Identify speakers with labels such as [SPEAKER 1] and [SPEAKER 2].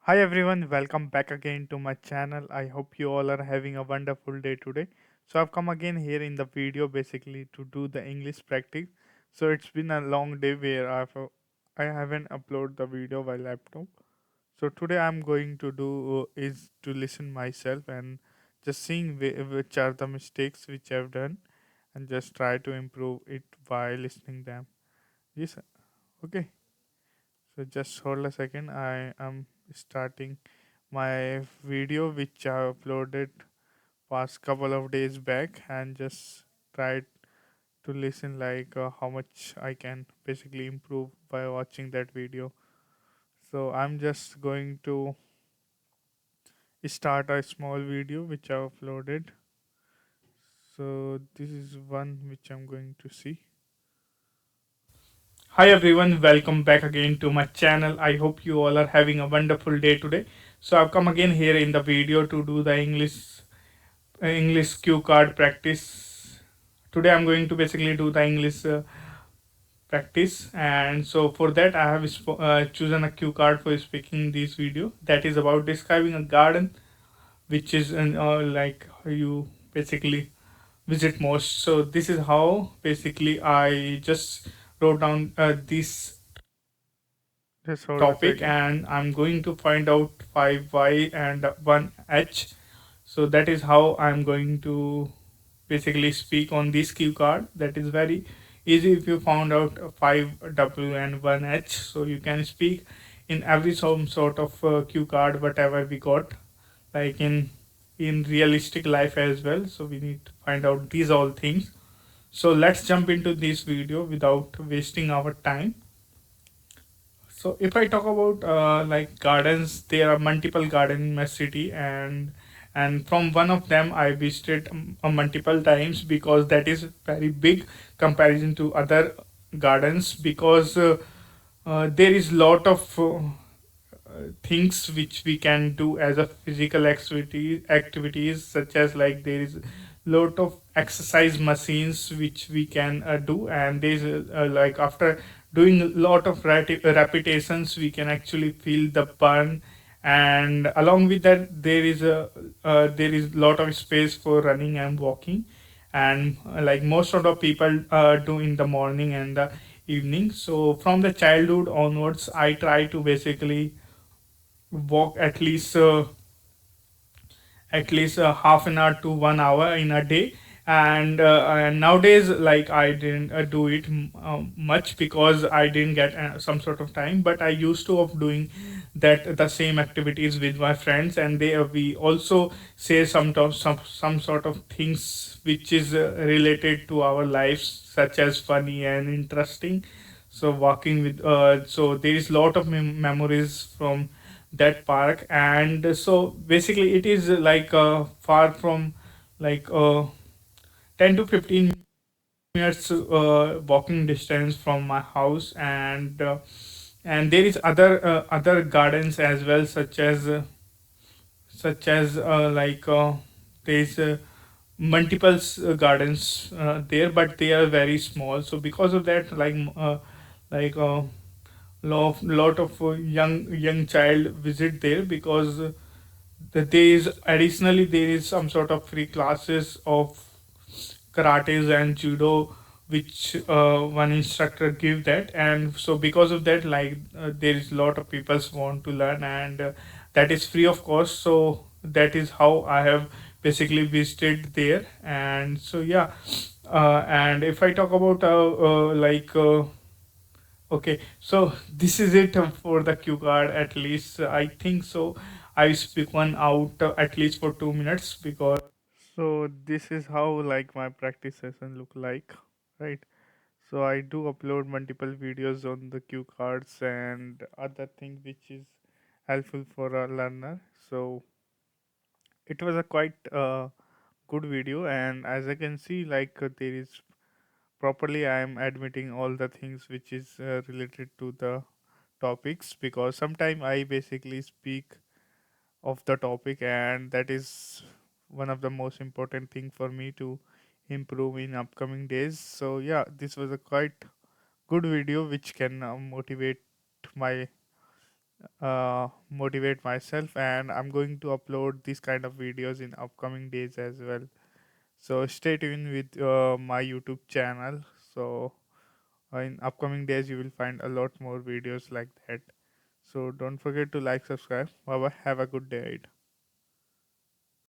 [SPEAKER 1] Hi everyone, welcome back again to my channel. I hope you all are having a wonderful day today. So I've come again here in the video basically to do the English practice. So it's been a long day where I haven't uploaded the video by laptop. So today I'm going to do is to listen myself and just seeing which are the mistakes which I've done and just try to improve it by listening them. Yes, okay. So just hold a second. I am starting my video which I uploaded past couple of days back and just tried to listen how much I can basically improve by watching that video. So I'm just going to start a small video which I uploaded. So this is one which I'm going to see. Hi everyone, welcome back again to my channel. I hope you all are having a wonderful day today. So I've come again here in the video to do the English cue card practice. Today I'm going to basically do the English practice, and so for that I have chosen a cue card for speaking this video that is about describing a garden which is like you basically visit most. So this is how basically I just wrote down this
[SPEAKER 2] Just hold a
[SPEAKER 1] topic,
[SPEAKER 2] second.
[SPEAKER 1] and I'm going to find out 5y and 1h. So that is how I'm going to basically speak on this cue card. That is very easy if you found out 5w and 1h. So you can speak in every some sort of cue card whatever we got, like in realistic life as well. So we need to find out these all things. So let's jump into this video without wasting our time. So if I talk about like gardens, there are multiple gardens in my city, and from one of them I visited multiple times because that is very big comparison to other gardens because there is lot of things which we can do as a physical activities such as like there is lot of exercise machines which we can do, and there's like after doing a lot of repetitions we can actually feel the burn, and along with that there is lot of space for running and walking, and like most of the people do in the morning and the evening. So from the childhood onwards I try to basically walk at least half an hour to 1 hour in a day, and nowadays like I didn't do it much because I didn't get some sort of time, but I used to of doing that the same activities with my friends, and they we also say some sort of things which is related to our lives such as funny and interesting. So walking with so there is lot of memories from that park, and so basically it is far from like 10 to 15 minutes walking distance from my house, and there is other gardens as well such as there's multiple gardens there, but they are very small. So because of that like lot of young child visit there because there is additionally there is some sort of free classes of karates and judo which one instructor give that, and so because of that there is a lot of people want to learn, and that is free of cost. So that is how I have basically visited there, and so yeah. And if I talk about okay, so this is it for the cue card. At least I think so. I speak one out at least for 2 minutes because. So this is how like my practice session look like, right? So I do upload multiple videos on the cue cards and other thing which is helpful for a learner. So it was a quite good video, and as I can see, there is properly I am admitting all the things which is related to the topics, because sometimes I basically speak of the topic, and that is one of the most important thing for me to improve in upcoming days. So yeah, this was a quite good video which can motivate my
[SPEAKER 2] motivate myself, and I'm going to upload these kind of videos in upcoming days as well. So stay tuned with my YouTube channel. So in upcoming days you will find a lot more videos like that. So don't forget to like, subscribe. Bye bye. Have a good day.